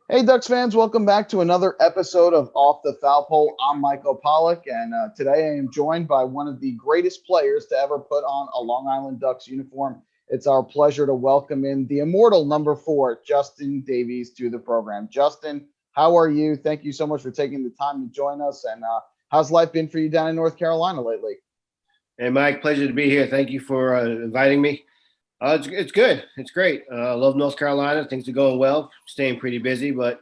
Hey, Ducks fans, welcome back to another episode of Off the Fowl Pole. I'm Michael Polak, and today I am joined by one of the greatest players to ever put on a Long Island Ducks uniform. It's our pleasure to welcome in the immortal number 4, Justin Davies, to the program. Justin, how are you? Thank you so much for taking the time to join us. And how's life been for you down in North Carolina lately? Hey, Mike, pleasure to be here. Thank you for inviting me. It's good. It's great. I love North Carolina. Things are going well. Staying pretty busy, but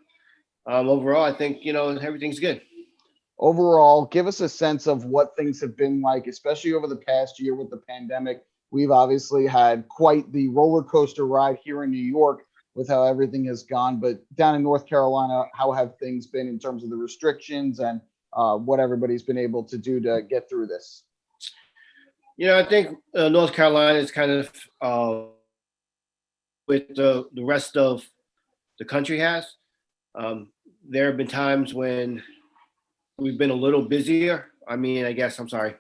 overall, I think everything's good. Overall, give us a sense of what things have been like, especially over the past year with the pandemic. We've obviously had quite the roller coaster ride here in New York with how everything has gone. But down in North Carolina, how have things been in terms of the restrictions and what everybody's been able to do to get through this? I think North Carolina is kind of with the rest of the country has. There have been times when we've been a little busier. I mean, I guess I'm sorry,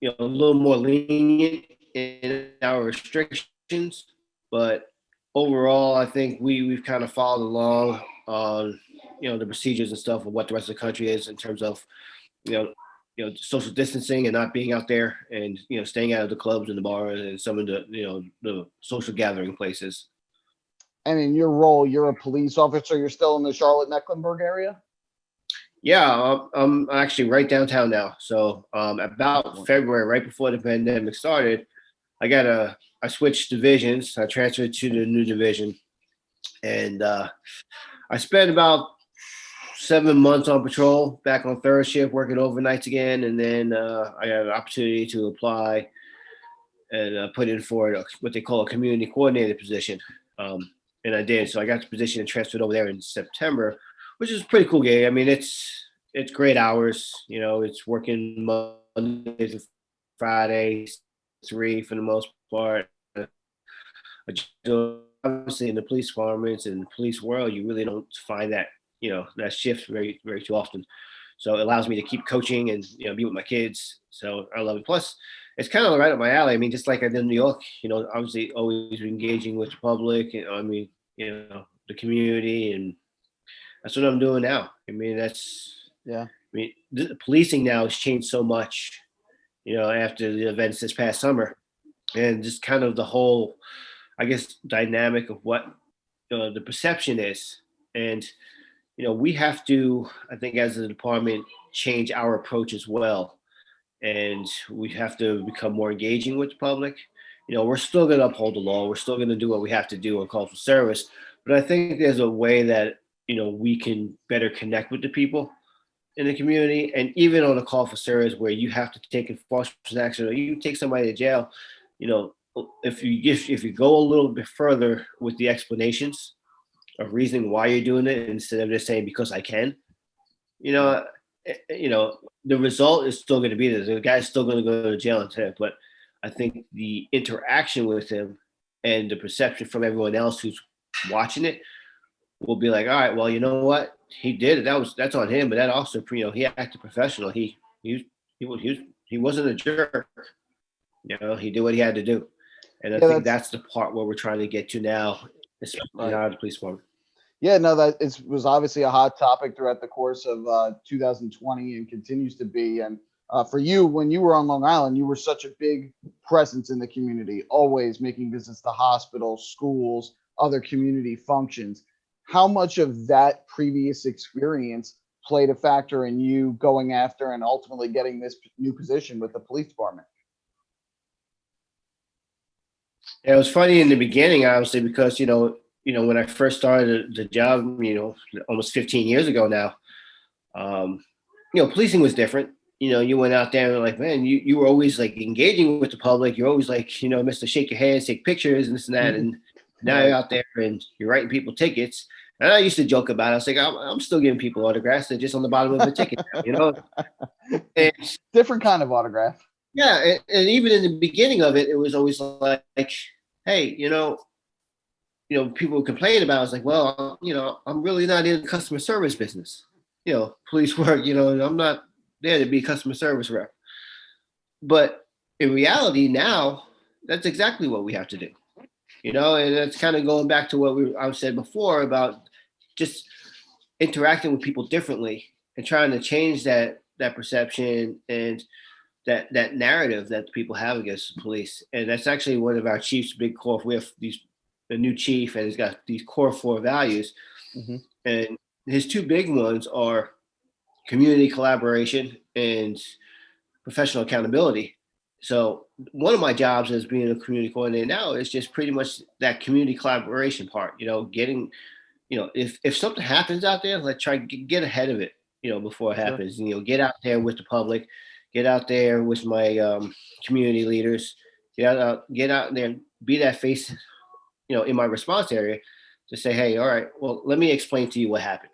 a little more lenient in our restrictions, but overall, I think we've kind of followed along on the procedures and stuff of what the rest of the country is in terms of you know social distancing and not being out there and staying out of the clubs and the bars and some of the social gathering places. And in your role, you're a police officer. You're still in the Charlotte-Mecklenburg area? Yeah, I'm actually right downtown now. So about February, right before the pandemic started, I switched divisions. I transferred to the new division, and I spent about 7 months on patrol, back on third shift, working overnights again, and then I had an opportunity to apply and put in for what they call a community coordinator position, and I did. So I got the position and transferred over there in September, which is a pretty cool gig. I mean, it's great hours. It's working Monday to Friday, 3 for the most part. Obviously, in the police departments and police world, you really don't find that shift very, very too often. So it allows me to keep coaching and be with my kids. So I love it. Plus, it's kind of right up my alley. I mean, just like I did in New York, obviously always engaging with the public. And I mean, the community, and that's what I'm doing now. I mean, Yeah. policing now has changed so much. After the events this past summer, and just kind of the whole, I guess, dynamic of what the perception is, and we have to, I think, as a department, change our approach as well. And we have to become more engaging with the public. We're still going to uphold the law. We're still going to do what we have to do on call for service. But I think there's a way that, we can better connect with the people in the community. And even on a call for service where you have to take enforcement action or you take somebody to jail, you know, if you go a little bit further with the explanations of reasoning why you're doing it instead of just saying because I can, you know, the result is still going to be there. The guy's still going to go to jail instead. But I think the interaction with him and the perception from everyone else who's watching it will be like, all right, well, you know what, he did it. That's on him. But that also, he acted professional. He wasn't a jerk. He did what he had to do. And I think that's the part where we're trying to get to now, especially out of the police department. Yeah, no, that was obviously a hot topic throughout the course of 2020 and continues to be. And for you, when you were on Long Island, you were such a big presence in the community, always making visits to hospitals, schools, other community functions. How much of that previous experience played a factor in you going after and ultimately getting this new position with the police department? Yeah, it was funny in the beginning, obviously, because when I first started the job, almost 15 years ago now, policing was different. You went out there and like, man, you were always like engaging with the public. You're always like, Mr. Shake your hands, take pictures, and this and that. And now you're out there and you're writing people tickets. And I used to joke about it. I was like, I'm still giving people autographs. They're just on the bottom of a ticket, And, different kind of autograph. Yeah, and even in the beginning of it, it was always like, hey, people complain about it. It's like, well, I'm really not in the customer service business. Police work, I'm not there to be a customer service rep. But in reality now, that's exactly what we have to do. And that's kind of going back to what I've said before about just interacting with people differently and trying to change that perception and that narrative that people have against the police. And that's actually one of our chief's big core. We have a new chief, and he's got these core 4 values. Mm-hmm. And his 2 big ones are community collaboration and professional accountability. So one of my jobs as being a community coordinator now is just pretty much that community collaboration part, getting, if something happens out there, let's try to get ahead of it, before it happens, get out there with the public, get out there with my community leaders, get out there, be that face, in my response area to say, hey, all right, well, let me explain to you what happened.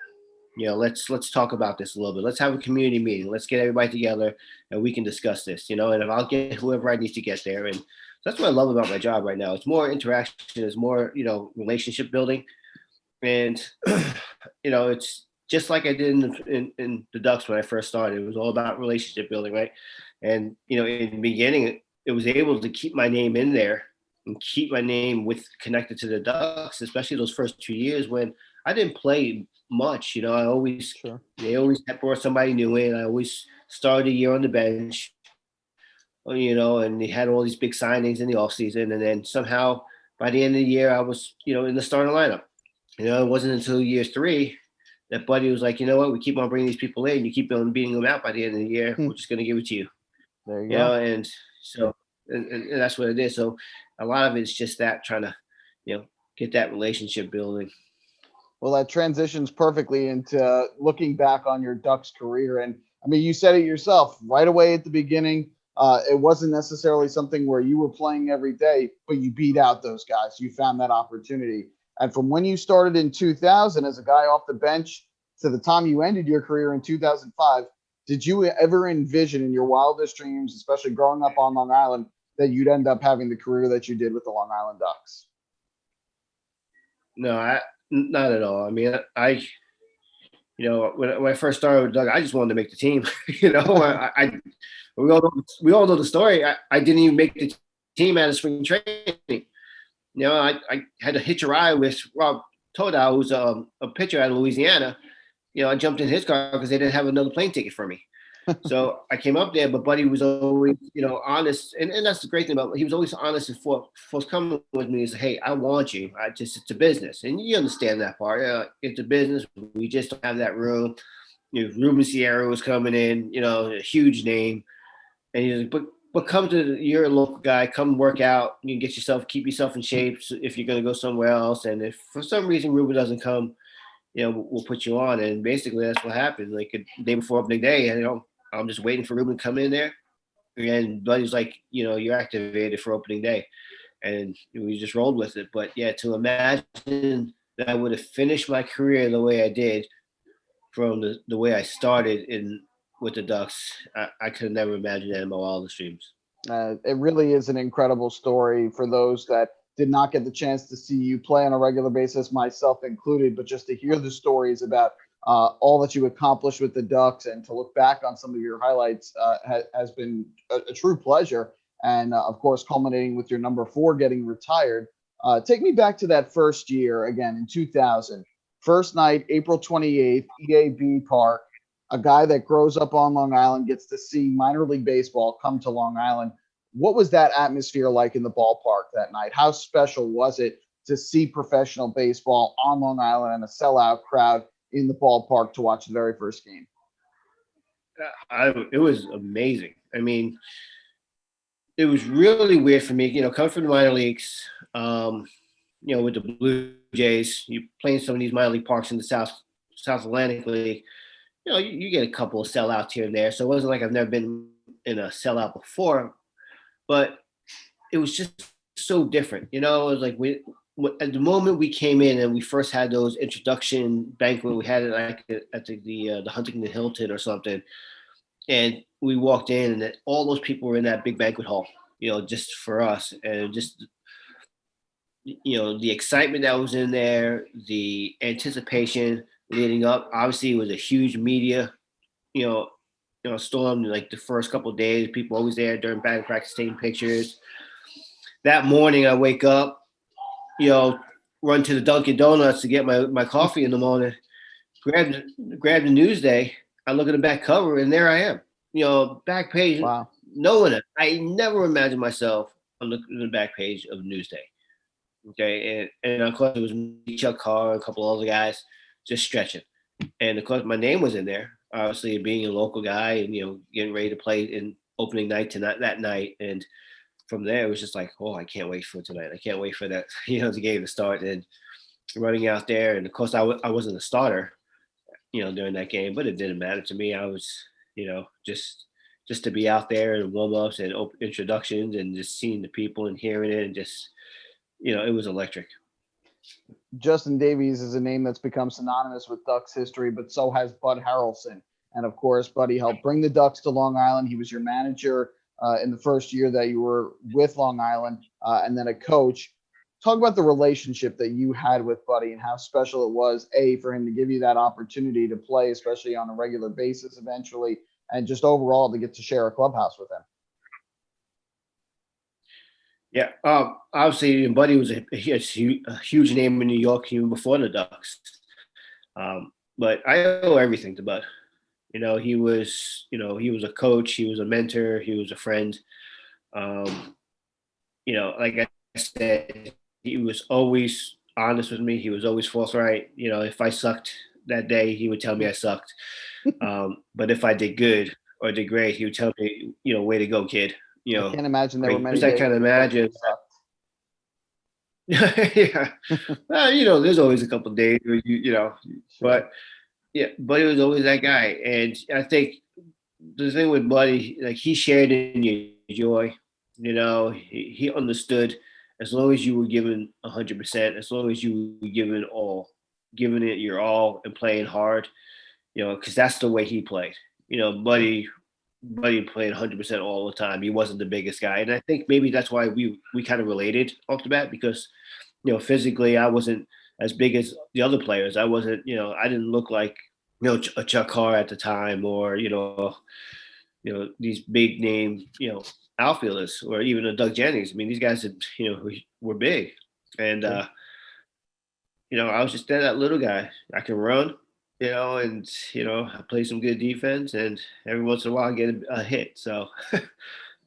Let's talk about this a little bit. Let's have a community meeting. Let's get everybody together and we can discuss this, and if I'll get whoever I need to get there. And that's what I love about my job right now. It's more interaction, it's more, relationship building. And, it's just like I did in the Ducks when I first started. It was all about relationship building, right? And, in the beginning, it was able to keep my name in there and keep my name connected to the Ducks, especially those first 2 years when I didn't play much. They always brought somebody new in. I always started a year on the bench, and they had all these big signings in the off season. And then somehow by the end of the year, I was, in the starting lineup. It wasn't until year 3 that Buddy was like, you know what, we keep on bringing these people in. You keep on beating them out by the end of the year. We're just going to give it to you. There you go. And so, and that's what it is. So a lot of it's just that trying to, get that relationship building. Well, that transitions perfectly into looking back on your Ducks career. And I mean, you said it yourself right away at the beginning. It wasn't necessarily something where you were playing every day, but you beat out those guys. You found that opportunity. And from when you started in 2000 as a guy off the bench to the time you ended your career in 2005, did you ever envision in your wildest dreams, especially growing up on Long Island, that you'd end up having the career that you did with the Long Island Ducks? No, not at all. I mean, when I first started with Doug, I just wanted to make the team. We all know the story. I didn't even make the team out of spring training. I had to hitch a ride with Rob Todow, who's a pitcher out of Louisiana. I jumped in his car because they didn't have another plane ticket for me. So I came up there, but Buddy was always, honest. And that's the great thing about him. He was always honest and forthcoming with me. He's like, hey, I want you. It's a business. And you understand that part. It's a business. We just don't have that room. Ruben Sierra was coming in, a huge name. And he's like, but come you're a local guy, come work out. You can keep yourself in shape if you're going to go somewhere else. And if for some reason Ruben doesn't come, we'll put you on. And basically that's what happened. Like the day before opening day, I'm just waiting for Ruben to come in there. And Buddy's like, you're activated for opening day. And we just rolled with it. But yeah, to imagine that I would have finished my career the way I did from the way I started with the Ducks, I could never imagine that in my wildest dreams. It really is an incredible story for those that did not get the chance to see you play on a regular basis, myself included, but just to hear the stories about all that you accomplished with the Ducks and to look back on some of your highlights has been a true pleasure. And of course, culminating with your number 4 getting retired. Take me back to that first year again in 2000. First night, April 28th, EAB Park. A guy that grows up on Long Island gets to see minor league baseball come to Long Island. What was that atmosphere like in the ballpark that night? How special was it to see professional baseball on Long Island and a sellout crowd in the ballpark to watch the very first game? It was amazing. I mean, it was really weird for me, coming from the minor leagues, with the Blue Jays, you playing some of these minor league parks in the South Atlantic League. You get a couple of sellouts here and there. So it wasn't like I've never been in a sellout before, but it was just so different. It was like at the moment we came in and we first had those introduction banquet, we had it like at the Huntington Hilton or something. And we walked in and all those people were in that big banquet hall, just for us. And just, the excitement that was in there, the anticipation leading up. Obviously, it was a huge media, storm. Like the first couple of days, people always there during batting practice taking pictures. That morning, I wake up, run to the Dunkin' Donuts to get my coffee in the morning, grab the Newsday. I look at the back cover, and there I am. Back page. Wow. Knowing it, I never imagined myself on the back page of Newsday. Okay, and of course it was me, Chuck Carr, a couple other guys just stretching, and of course my name was in there. Obviously, being a local guy and getting ready to play in opening night tonight that night, and from there it was just like, oh, I can't wait for tonight. I can't wait for that the game to start, and running out there, and of course I wasn't a starter, during that game, but it didn't matter to me. I was, just to be out there and warm ups and introductions and just seeing the people and hearing it and just, it was electric. Justin Davies is a name that's become synonymous with Ducks history, but so has Bud Harrelson. And of course, Buddy helped bring the Ducks to Long Island. He was your manager in the first year that you were with Long Island, and then a coach. Talk about the relationship that you had with Buddy and how special it was, for him to give you that opportunity to play, especially on a regular basis eventually, and just overall to get to share a clubhouse with him. Yeah, obviously, Buddy was a huge name in New York even before the Ducks. But I owe everything to Bud. He was a coach, he was a mentor, he was a friend. Like I said, he was always honest with me. He was always forthright. If I sucked that day, he would tell me I sucked. But if I did good or did great, he would tell me, way to go, kid. I can't imagine there were many days. I can't imagine. Yeah. Well, there's always a couple of days where sure. But yeah, Buddy was always that guy. And I think the thing with Buddy, like, he shared in your joy. He understood as long as you were giving 100%, as long as you were giving it your all and playing hard, because that's the way he played. Buddy played 100% all the time. He wasn't the biggest guy. And I think maybe that's why we kind of related off the bat, because, physically I wasn't as big as the other players. I wasn't, I didn't look like, a Chuck Carr at the time, or, these big name, outfielders, or even a Doug Jennings. I mean, these guys, were big. And, I was just that little guy. I can run, and, I play some good defense, and every once in a while I get a hit. So,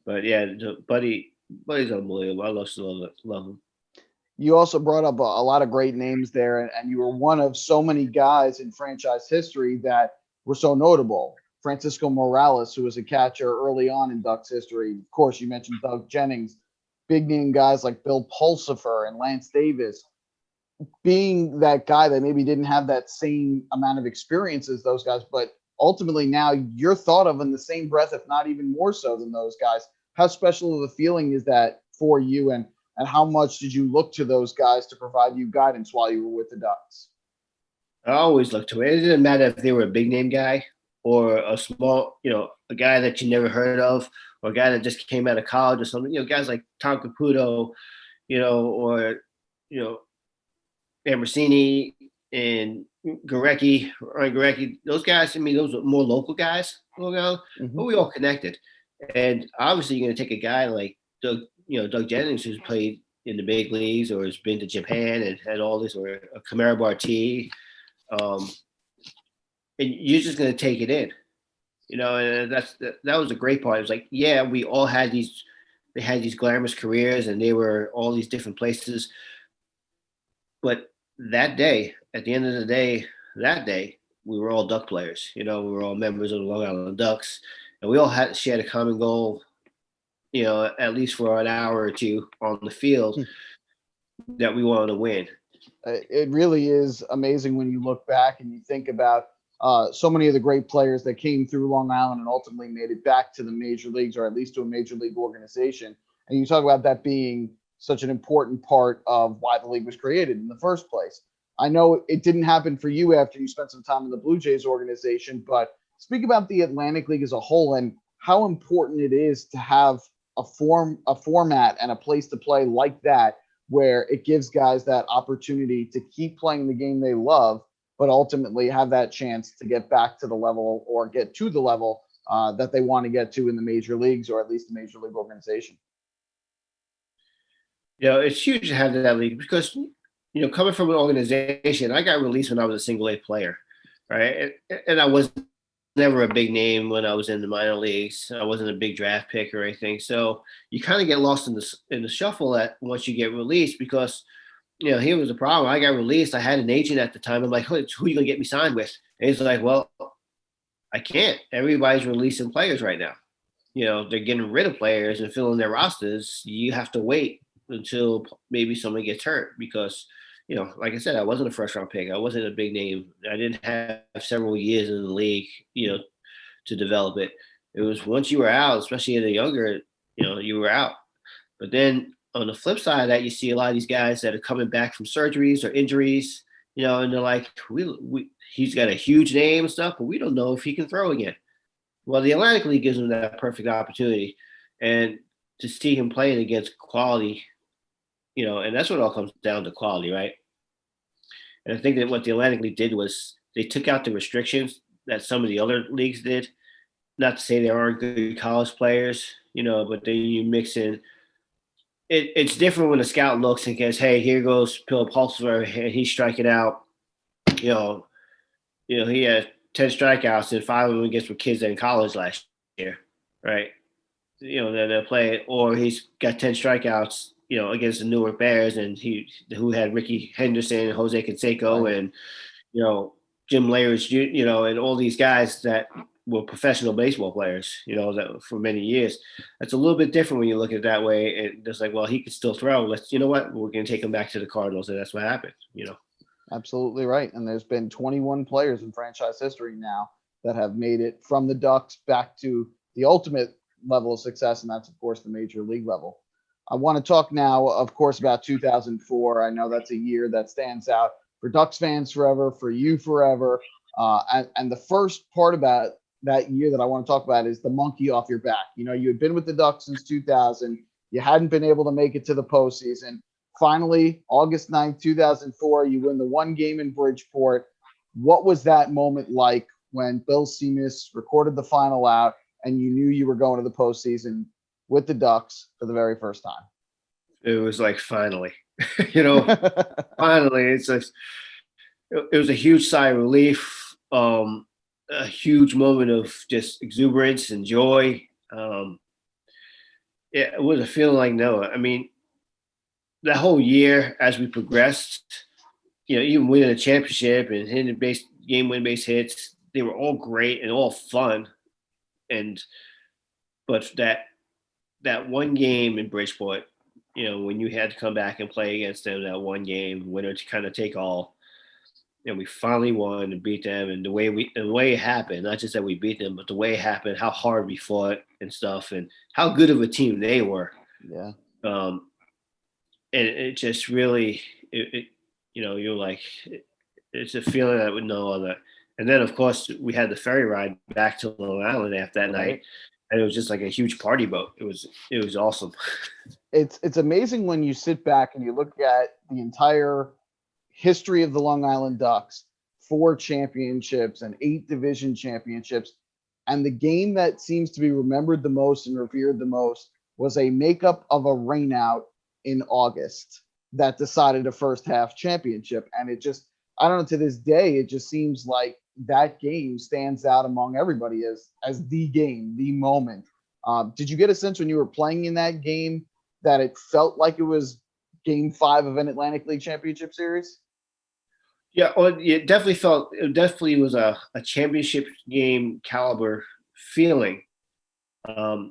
but yeah, Buddy's unbelievable. I love him. You also brought up a lot of great names there, and you were one of so many guys in franchise history that were so notable. Francisco Morales, who was a catcher early on in Ducks history. Of course, you mentioned Doug Jennings, big name guys like Bill Pulsifer and Lance Davis. Being that guy that maybe didn't have that same amount of experience as those guys, but ultimately now you're thought of in the same breath, if not even more so than those guys. How special of a feeling is that for you, and how much did you look to those guys to provide you guidance while you were with the Ducks? I always looked to it. It didn't matter if they were a big name guy or a small, a guy that you never heard of, or a guy that just came out of college or something. Guys like Tom Caputo, or Ambrosini and Ryan Gurecki, those guys, I mean, those are more local guys, but we all connected. And obviously you're going to take a guy like Doug Jennings, who's played in the big leagues or has been to Japan and had all this, or a Camaro Barti, and you're just going to take it in, and that was the great part. It was like, yeah, we all had they had these glamorous careers and they were all these different places. But that day, at the end of the day, we were all Duck players. We were all members of the Long Island Ducks, and we all shared a common goal, at least for an hour or two on the field, that we wanted to win. It really is amazing when you look back and you think about so many of the great players that came through Long Island and ultimately made it back to the major leagues, or at least to a major league organization. And you talk about that being such an important part of why the league was created in the first place. I know it didn't happen for you after you spent some time in the Blue Jays organization, but speak about the Atlantic League as a whole and how important it is to have a format and a place to play like that, where it gives guys that opportunity to keep playing the game they love, but ultimately have that chance to get back to the level, or get to the level that they want to get to in the major leagues, or at least the major league organization. It's huge to have that league, because coming from an organization, I got released when I was a single A player, right? And I was never a big name when I was in the minor leagues. I wasn't a big draft pick or anything. So you kind of get lost in the shuffle that once you get released because here was the problem. I got released. I had an agent at the time. I'm like, who are you gonna get me signed with? And he's like, well, I can't. Everybody's releasing players right now. They're getting rid of players and filling their rosters. You have to wait until maybe someone gets hurt because, like I said, I wasn't a first round pick. I wasn't a big name. I didn't have several years in the league, to develop it. It was once you were out, especially in the younger, you were out. But then on the flip side of that, you see a lot of these guys that are coming back from surgeries or injuries, and they're like, he's got a huge name and stuff, but we don't know if he can throw again. Well, the Atlantic League gives him that perfect opportunity. And to see him playing against quality, and that's what it all comes down to, quality, right? And I think that what the Atlantic League did was they took out the restrictions that some of the other leagues did. Not to say there aren't good college players, but then you mix in. It's different when a scout looks and goes, "Hey, here goes Bill Pulsifer, and he's striking out." You know, he had 10 strikeouts and 5 of them against kids in college last year, right? They'll play, or he's got 10 strikeouts, against the Newark Bears, and who had Ricky Henderson, Jose Canseco, Right. and Jim Layers, and all these guys that were professional baseball players, that for many years. That's a little bit different when you look at it that way. And it's like, well, he could still throw. We're going to take him back to the Cardinals, and that's what happened. Absolutely right. And there's been 21 players in franchise history now that have made it from the Ducks back to the ultimate level of success, and that's, of course, the major league level. I want to talk now, of course, about 2004. I know that's a year that stands out for Ducks fans forever, for you forever. And the first part about that year that I want to talk about is the monkey off your back. You had been with the Ducks since 2000. You hadn't been able to make it to the postseason. Finally, August 9th, 2004, you win the one game in Bridgeport. What was that moment like when Bill Seamus recorded the final out and you knew you were going to the postseason with the Ducks for the very first time? It was like, finally, finally, it was a huge sigh of relief, a huge moment of just exuberance and joy. It was a feeling like no. I mean, that whole year as we progressed, even winning a championship and hitting game win base hits, they were all great and all fun. But that one game in Bridgeport, when you had to come back and play against them, that one game, winner to kind of take all, and we finally won and beat them. And the way it happened, not just that we beat them, but the way it happened, how hard we fought and stuff, and how good of a team they were. Yeah. And it just really, you're like, it's a feeling I would know other. And then, of course, we had the ferry ride back to Long Island after that night, and it was just like a huge party boat. It was awesome. It's amazing when you sit back and you look at the entire history of the Long Island Ducks, 4 championships and 8 division championships, and the game that seems to be remembered the most and revered the most was a makeup of a rainout in August that decided a first half championship. And it just, I don't know, to this day, it just seems like that game stands out among everybody as the game, the moment. Did you get a sense when you were playing in that game that it felt like it was game 5 of an Atlantic League championship series? Yeah, well, it definitely was a championship game caliber feeling. But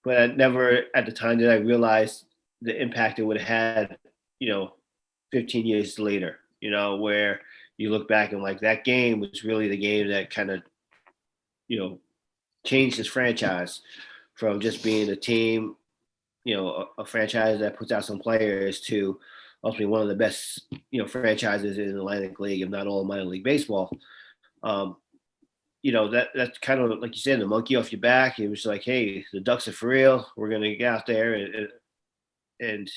I never at the time did I realize the impact it would have had, 15 years later, where you look back and like that game was really the game that kind of, changed this franchise from just being a team, a franchise that puts out some players to ultimately one of the best, franchises in the Atlantic League, if not all minor league baseball. That's kind of like you said, the monkey off your back. It was like, hey, the Ducks are for real. We're gonna get out there and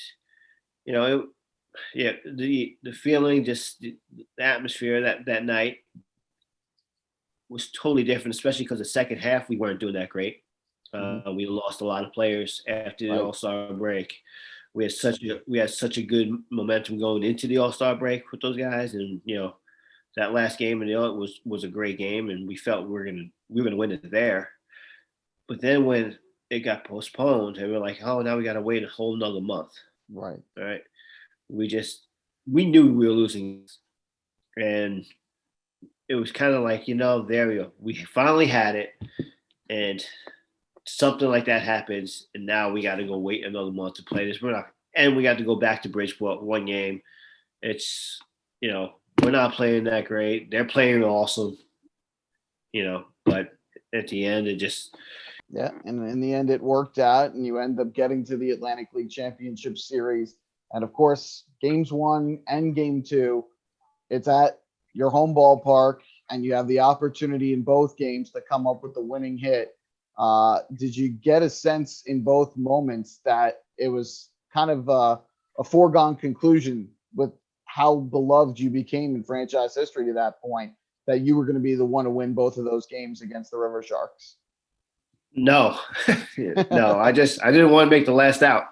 the feeling, just the atmosphere that night was totally different, especially because the second half we weren't doing that great. We lost a lot of players after the All-Star break. we had such a good momentum going into the All-Star break with those guys, and that last game was a great game, and we felt we were gonna win it there. But then when it got postponed, and we're like, oh, now we got to wait a whole nother month. Right. All right, we knew we were losing, and it was kind of like, there we go. We finally had it, and something like that happens, and now we got to go wait another month to play this. And we got to go back to Bridgeport one game. It's we're not playing that great. They're playing awesome, but at the end it just and in the end it worked out, and you end up getting to the Atlantic League Championship Series. And of course, games 1 and game 2, it's at your home ballpark, and you have the opportunity in both games to come up with the winning hit. Did you get a sense in both moments that it was kind of a foregone conclusion with how beloved you became in franchise history to that point, that you were going to be the one to win both of those games against the River Sharks? No, no, I didn't want to make the last out.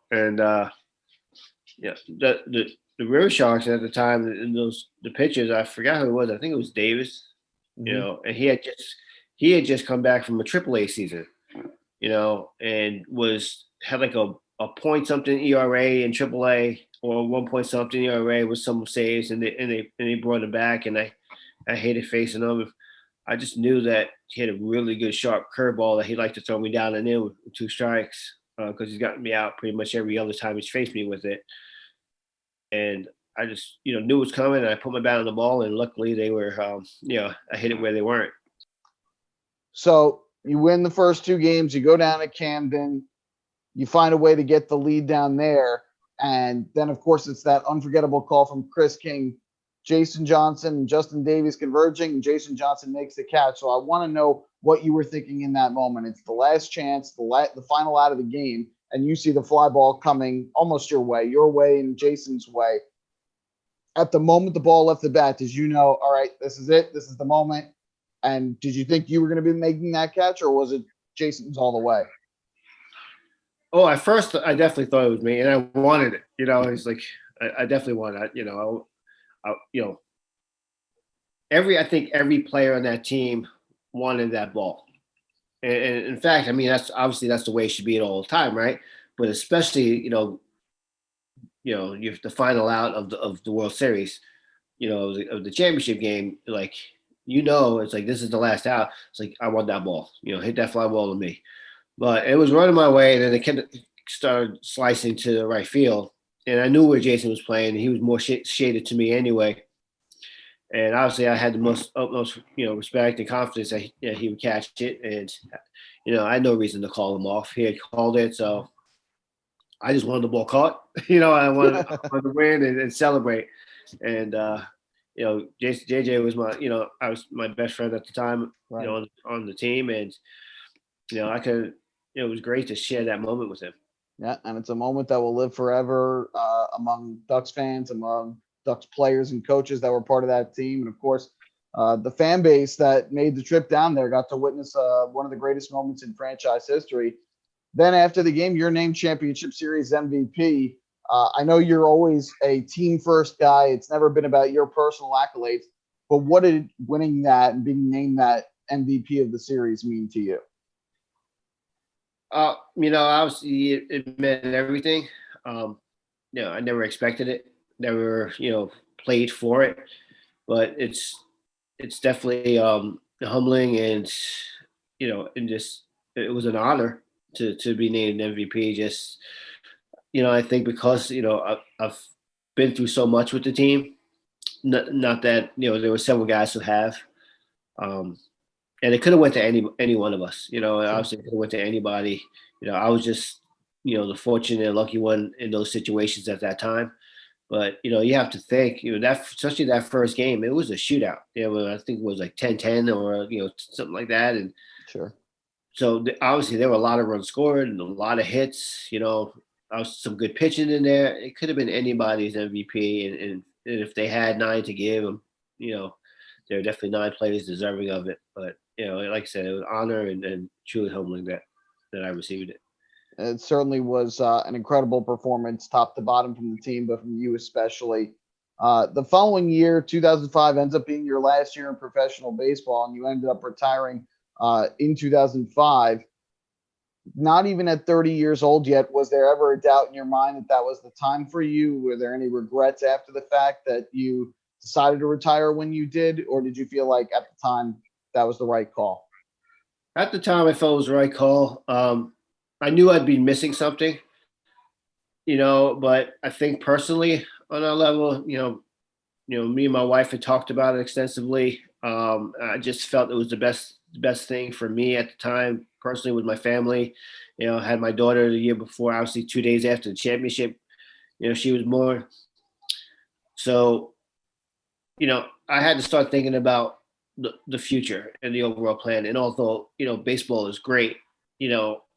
And the River Sharks at the time, in the pitchers, I forgot who it was. I think it was Davis. And he had just come back from a AAA season, and had like a point something ERA in AAA, or 1 point something ERA with some saves, and they brought him back, and I hated facing him. I just knew that he had a really good sharp curveball that he liked to throw me down and in with 2 strikes, because he's gotten me out pretty much every other time he's faced me with it. And I just knew it was coming, and I put my bat on the ball, and luckily they were I hit it where they weren't. So you win the first 2 games, you go down to Camden, you find a way to get the lead down there, and then of course it's that unforgettable call from Chris King. Jason Johnson and Justin Davies converging, and Jason Johnson makes the catch. So I want to know what you were thinking in that moment. It's the last chance, the final out of the game, and you see the fly ball coming almost your way and Jason's way. At the moment the ball left the bat, did you know, all right, this is it, this is the moment? And did you think you were going to be making that catch, or was it Jason's all the way? Oh, at first I definitely thought it was me, and I wanted it. It's like I definitely wanted it. I think every player on that team wanted that ball. And in fact, I mean, that's the way it should be all the time, right? But especially, you have the final out of the World Series, of the championship game, like, it's like, this is the last out. It's like, I want that ball, hit that fly ball to me. But it was running my way, and then it started slicing to the right field. And I knew where Jason was playing. He was more shaded to me anyway. And obviously I had the utmost, respect and confidence that he would catch it. And, I had no reason to call him off. He had called it. So I just wanted the ball caught. I wanted to win and celebrate. And, JJ was I was my best friend at the time, right, on the team. And, it was great to share that moment with him. Yeah, and it's a moment that will live forever among Ducks fans, among Ducks players and coaches that were part of that team. And of course, the fan base that made the trip down there got to witness one of the greatest moments in franchise history. Then after the game, you're named Championship Series MVP. I know you're always a team first guy. It's never been about your personal accolades, but what did winning that and being named that MVP of the series mean to you? Obviously it meant everything. I never expected it, never, played for it, but it's definitely humbling, and, and just, it was an honor to be named MVP. Just, I think because, I've been through so much with the team, not that, there were several guys who have, and it could have went to any one of us, obviously it could have went to anybody. I was just, the fortunate and lucky one in those situations at that time. But, you have to think, that, especially that first game, it was a shootout. I think it was like 10-10 or, something like that. And sure. So obviously there were a lot of runs scored and a lot of hits, some good pitching in there. It could have been anybody's MVP. And if they had 9 to give them, there are definitely 9 players deserving of it. But, like I said, it was an honor and truly humbling that I received it. It certainly was an incredible performance, top to bottom from the team, but from you especially. The following year, 2005, ends up being your last year in professional baseball, and you ended up retiring in 2005. Not even at 30 years old yet, was there ever a doubt in your mind that that was the time for you? Were there any regrets after the fact that you decided to retire when you did, or did you feel like at the time that was the right call? At the time, I felt it was the right call. I knew I'd be missing something, but I think personally on a level, me and my wife had talked about it extensively. I just felt it was the best thing for me at the time, personally with my family. I had my daughter the year before, obviously 2 days after the championship. She was born. So, I had to start thinking about the future and the overall plan. And although, baseball is great,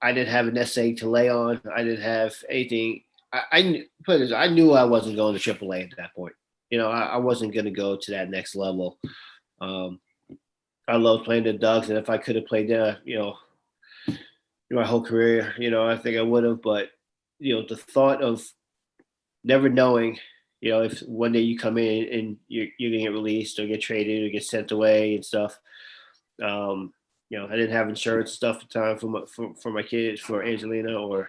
I didn't have an essay to lay on. I didn't have anything. Put it this, I knew I wasn't going to AAA at that point. I wasn't going to go to that next level. Um, I loved playing the Ducks, and if I could have played there, my whole career, I think I would have. But the thought of never knowing, if one day you come in and you're gonna get released or get traded or get sent away and stuff. I didn't have insurance stuff at the time for my kids, for Angelina or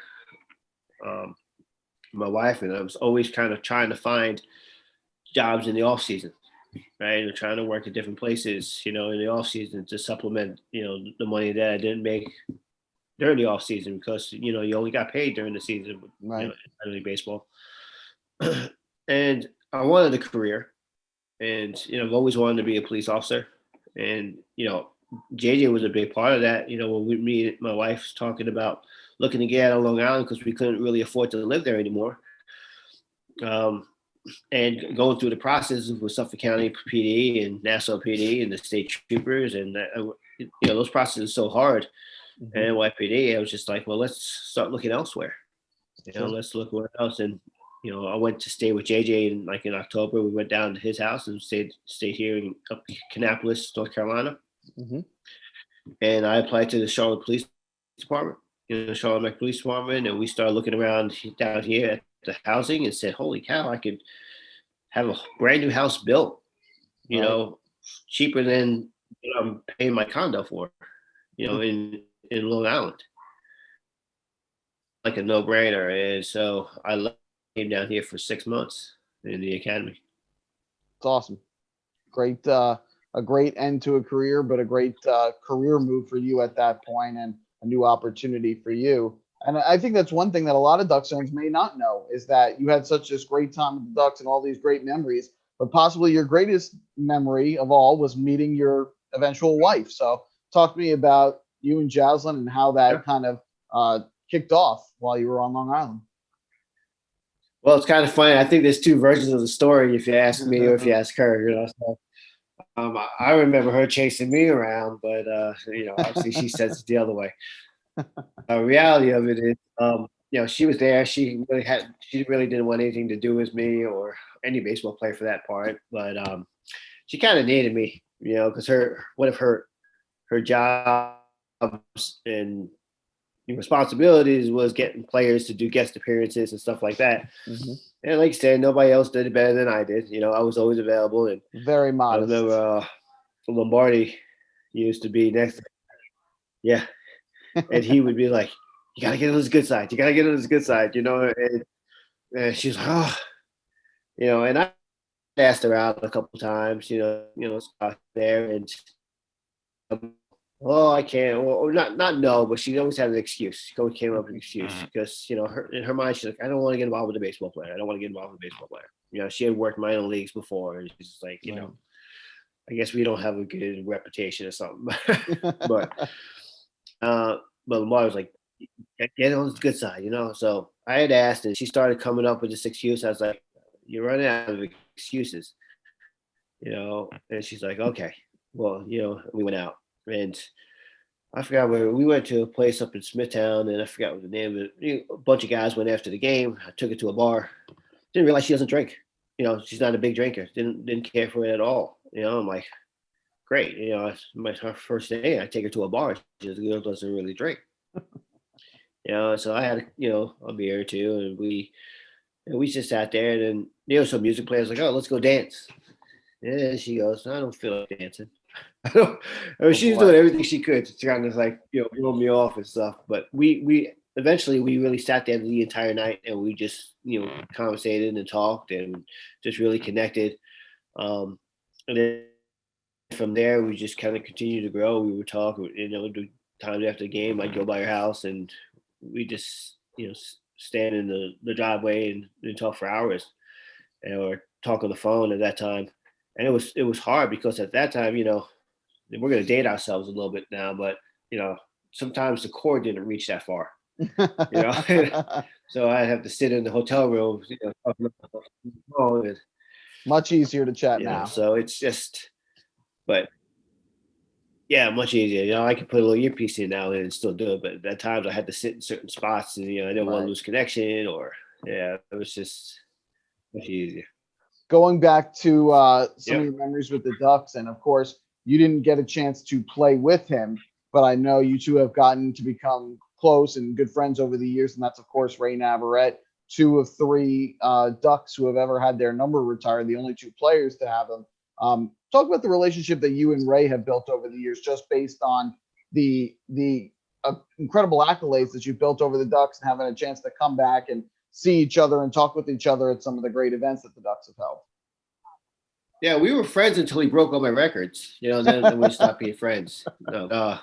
um, my wife, and I was always kind of trying to find jobs in the off season, right? And trying to work at different places, in the off season to supplement, the money that I didn't make during the off season because you only got paid during the season with Right. minor league baseball. And I wanted a career, and I've always wanted to be a police officer, and JJ was a big part of that. When me and my wife was talking about looking to get out of Long Island because we couldn't really afford to live there anymore. And going through the process with Suffolk County PD and Nassau PD and the state troopers, and those processes are so hard. Mm-hmm. And NYPD, I was just like, well, let's start looking elsewhere. Sure. Let's look where else. And I went to stay with JJ in October. We went down to his house and stayed here in Kannapolis, North Carolina. Mm-hmm. And I applied to the Charlotte Police Department, Charlotte-Mecklenburg Police Department, and we started looking around down here at the housing and said, holy cow, I could have a brand new house built, Right. cheaper than I'm paying my condo for, in Long Island. Like a no-brainer. And so I came down here for 6 months in the academy. It's awesome. Great, a great end to a career, but a great career move for you at that point and a new opportunity for you. And I think that's one thing that a lot of Ducks fans may not know is that you had such this great time with the Ducks and all these great memories, but possibly your greatest memory of all was meeting your eventual wife. So talk to me about you and Jaslyn and how that kind of kicked off while you were on Long Island. Well, it's kind of funny. I think there's two versions of the story if you ask me or if you ask her. So, I remember her chasing me around, but obviously she says it the other way. The reality of it is, she was there. She really didn't want anything to do with me or any baseball player for that part. But she kind of needed me, because one of her jobs and responsibilities was getting players to do guest appearances and stuff like that. Mm-hmm. And like I said, nobody else did it better than I did. I was always available. And Very modest. I remember Lombardi used to be next to me. Yeah. And he would be like, you got to get on his good side. You got to get on his good side, and she's like, oh, and I asked her out a couple times, there and oh, I can't. Well, not no, but she always had an excuse. She always came up with an excuse because in her mind she's like, I don't want to get involved with a baseball player. I don't want to get involved with a baseball player. She had worked minor leagues before, and she's like, Right. I guess we don't have a good reputation or something. but Lamar was like, get on the good side, So I had asked, and she started coming up with this excuse. I was like, you're running out of excuses, And she's like, okay, well, we went out. And I forgot where we went to a place up in Smithtown, and I forgot what the name of it. A bunch of guys went after the game. I took her to a bar. Didn't realize she doesn't drink. She's not a big drinker. Didn't care for it at all. I'm like, great. It's her first day. I take her to a bar. She goes, the girl doesn't really drink. So I had, a beer or two, and we just sat there, and then, some music players like, oh, let's go dance. And she goes, I don't feel like dancing. I mean, Oh she's boy. doing everything she could to kind of like, blow me off and stuff. But we eventually we really sat there the entire night, and we just, conversated and talked and just really connected. And then from there, we just kind of continued to grow. We would talk, do times after the game. I'd go by her house, and we just, stand in the driveway and talk for hours, or talk on the phone at that time. And it was hard because at that time, we're going to date ourselves a little bit now, but you know, sometimes the cord didn't reach that far. You know, so I have to sit in the hotel room, talking on the phone, and, Much easier to chat now. so it's just, but yeah, much easier. I can put a little earpiece in now and still do it, but at times I had to sit in certain spots, and I didn't want to Right. lose connection, or yeah, it was just much easier. Going back to some of Yep. your memories with the Ducks, and of course, you didn't get a chance to play with him, but I know you two have gotten to become close and good friends over the years, and that's of course Ray Navarrete, two of three Ducks who have ever had their number retired, the only two players to have them. Talk about the relationship that you and Ray have built over the years, just based on the incredible accolades that you've built over the Ducks, and having a chance to come back and see each other and talk with each other at some of the great events that the Ducks have Yeah, we were friends until he broke all my records. Then we held. stopped being friends. No,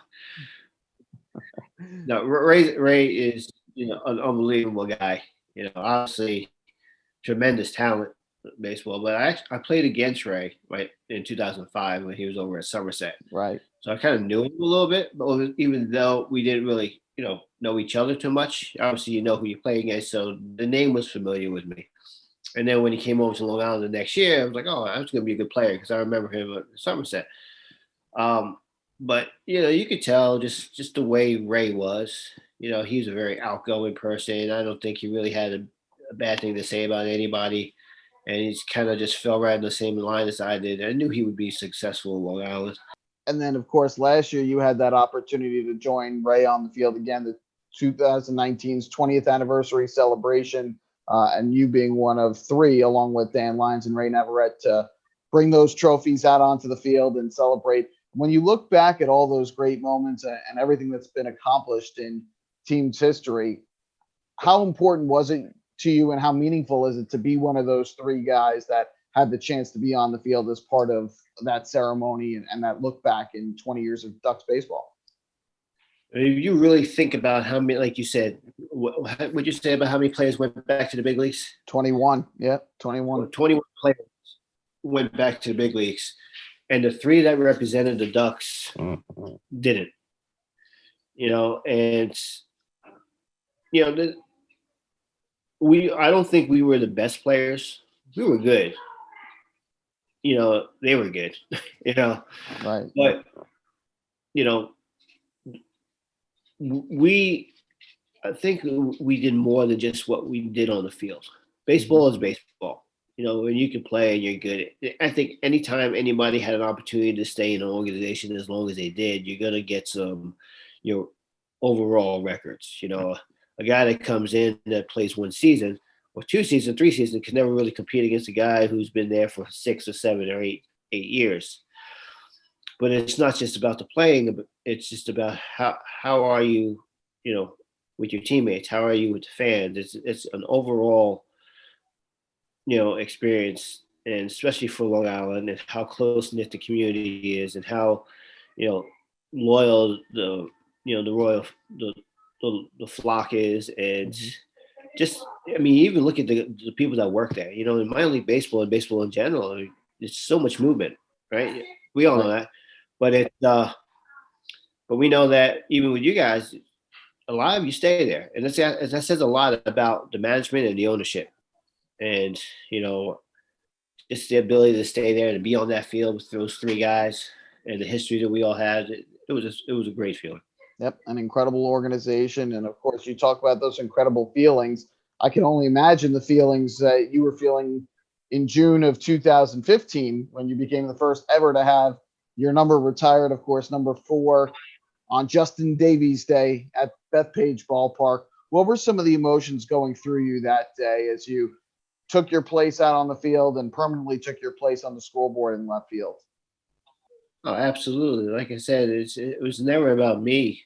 no. Ray is an unbelievable guy. Obviously tremendous talent in baseball. But I played against Ray right in 2005 when he was over at Somerset. Right. So I kind of knew him a little bit, but even though we didn't really know each other too much, obviously you know who you're playing against, so the name was familiar with me. And then when he came over to Long Island the next year, I was like, oh, that's going to be a good player because I remember him at Somerset. But you could tell just the way Ray was. He's a very outgoing person. I don't think he really had a bad thing to say about anybody, and he's kind of just fell right in the same line as I did. I knew he would be successful in Long Island. And then, of course, last year you had that opportunity to join Ray on the field again, the 2019's 20th anniversary celebration, and you being one of three, along with Dan Lyons and Ray Navarrete, to bring those trophies out onto the field and celebrate. When you look back at all those great moments and everything that's been accomplished in team's history, how important was it to you, and how meaningful is it to be one of those three guys that had the chance to be on the field as part of that ceremony and that look back in 20 years of Ducks baseball? I mean, you really think about how many, like you said, what would you say about how many players went back to the big leagues? 21. Yeah, 21. 21 players went back to the big leagues, and the three that represented the Ducks didn't. And I don't think we were the best players. We were good. They were good. Right. But I think we did more than just what we did on the field. Baseball is baseball. When you can play and you're good. I think anytime anybody had an opportunity to stay in an organization, as long as they did, you're gonna get some, overall records. A guy that comes in that plays one season or 2 seasons, 3 seasons can never really compete against a guy who's been there for 6 or 7 or 8 years. But it's not just about the playing; it's just about how are you, with your teammates? How are you with the fans? It's an overall, experience, and especially for Long Island, and how close knit the community is, and how, loyal the royal the flock is, and just I mean, even look at the people that work there. In minor league baseball and baseball in general, there's so much movement, right? We all know Right. that, but but we know that even with you guys, a lot of you stay there, and that says a lot about the management and the ownership, and just the ability to stay there and be on that field with those three guys and the history that we all had. It was a great feeling. Yep, an incredible organization. And of course, you talk about those incredible feelings. I can only imagine the feelings that you were feeling in June of 2015 when you became the first ever to have your number retired. Of course, number four on Justin Davies Day at Bethpage Ballpark. What were some of the emotions going through you that day as you took your place out on the field and permanently took your place on the scoreboard in left field? Oh, absolutely. Like I said, it was never about me,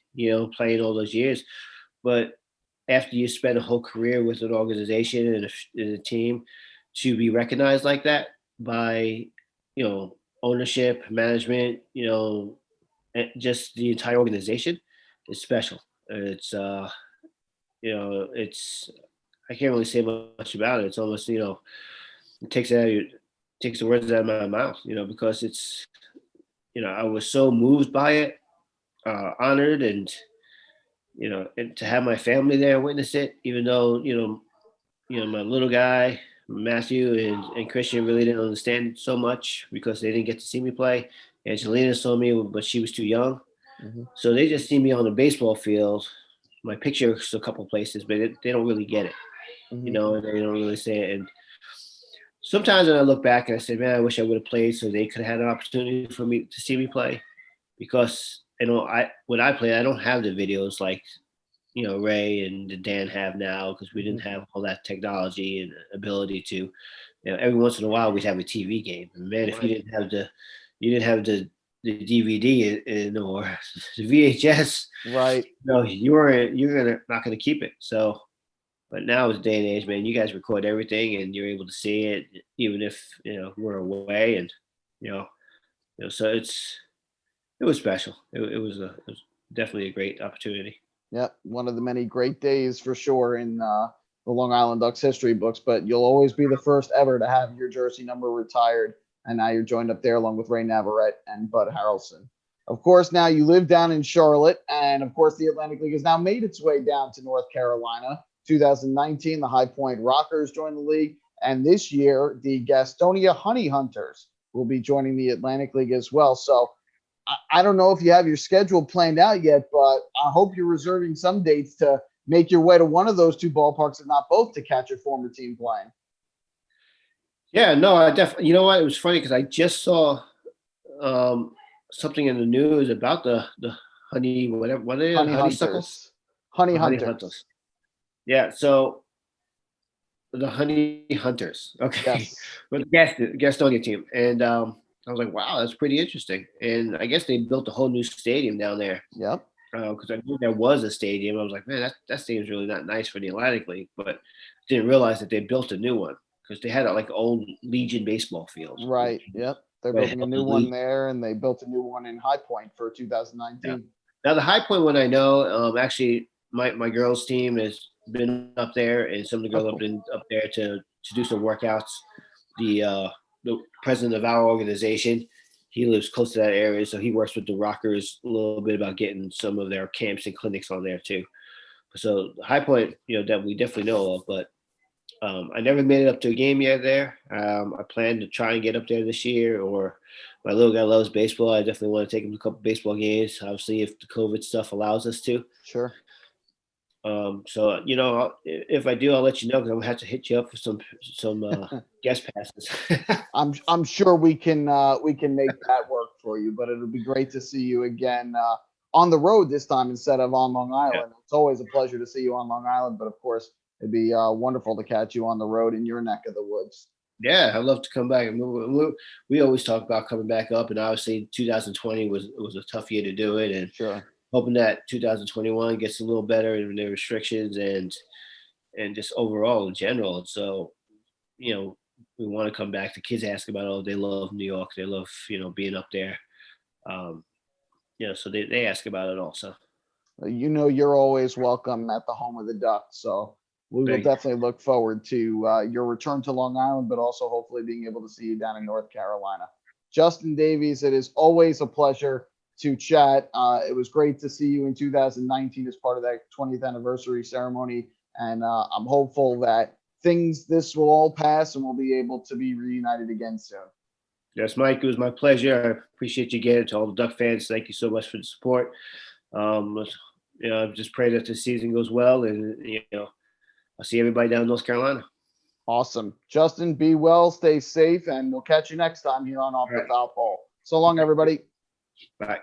playing all those years. But after you spend a whole career with an organization and a team, to be recognized like that by, ownership, management, just the entire organization is special. It's I can't really say much about it. It's almost, it takes the words out of my mouth, because I was so moved by it, honored, and to have my family there witness it, even though, my little guy, Matthew and Christian really didn't understand so much because they didn't get to see me play. Angelina saw me, but she was too young. Mhm. So they just see me on the baseball field. My picture's a couple places, but they don't really get it, Mhm. and they don't really say it. And sometimes when I look back and I say, man, I wish I would have played so they could have had an opportunity for me to see me play, because when I play, I don't have the videos like Ray and Dan have now, because we didn't Mhm. have all that technology and ability to. Every once in a while we'd have a TV game. And man, if Right. you didn't have the DVD or the VHS, Right. you're not gonna keep it. So, but now it's day and age, man. You guys record everything, and you're able to see it, even if we're away, and you know, so it was special. It was definitely a great opportunity. Yep, one of the many great days for sure in the Long Island Ducks history books. But you'll always be the first ever to have your jersey number retired, and now you're joined up there along with Ray Navarrete and Bud Harrelson. Of course, now you live down in Charlotte, and of course, the Atlantic League has now made its way down to North Carolina. 2019, the High Point Rockers joined the league, and this year, the Gastonia Honey Hunters will be joining the Atlantic League as well. So I don't know if you have your schedule planned out yet, but I hope you're reserving some dates to make your way to one of those two ballparks, if not both, to catch your former team playing. Yeah, no, I definitely. You know what? It was funny because I just saw um, something in the news about the honey, whatever, what are they, Honey honeysuckles, Hunters. Honey the honey Hunters. hunters. Yeah, so the honey hunters. Okay, Yes. with the Gastonia team, and I was like, wow, that's pretty interesting. And I guess they built a whole new stadium down there, Yep. because I knew there was a stadium. I was like, man, that stadium's really not nice for the Atlantic League, but didn't realize that they built a new one because they had a, like old Legion baseball field. Right. Yep. They're Right, building a held the new one Legion. there, and they built a new one in High Point for Yeah. 2019. Now the High Point one I know, actually my girls team has been up there, and some of the Oh, girls have cool. been up there to do some workouts. The president of our organization, he lives close to that area, so he works with the Rockers a little bit about getting some of their camps and clinics on there too. So High Point, that we definitely know of, but I never made it up to a game yet there. I plan to try and get up there this year, or my little guy loves baseball. I definitely want to take him to a couple baseball games, obviously, if the COVID stuff allows us to. Sure. So, if I do, I'll let you know because I'm gonna have to hit you up for some guest passes. I'm sure we can make that work for you, but it'll be great to see you again on the road this time instead of on Long Yeah. Island. It's always a pleasure to see you on Long Island, but of course it'd be wonderful to catch you on the road in your neck of the woods. Yeah, I'd love to come back. We always talk about coming back up, and obviously 2020 was a tough year to do it, and Sure. hoping that 2021 gets a little better in the restrictions and just overall in general. So, we want to come back. The kids ask about, oh, they love New York. They love, being up there. Um, so they ask about it also. You know you're always welcome at the home of the Ducks, so we will Thank you. definitely look forward to your return to Long Island, but also hopefully being able to see you down in North Carolina. Justin Davies, it is always a pleasure to chat. It was great to see you in 2019 as part of that 20th anniversary ceremony, and I'm hopeful that this will all pass and we'll be able to be reunited again soon. Yes, Mike, it was my pleasure. I appreciate you getting to all the Duck fans. Thank you so much for the support. Um, just pray that the season goes well, and I'll see everybody down in North Carolina. Awesome. Justin, be well, stay safe, and we'll catch you next time here on Off All the right. Foul Pole. So long, everybody. Bye.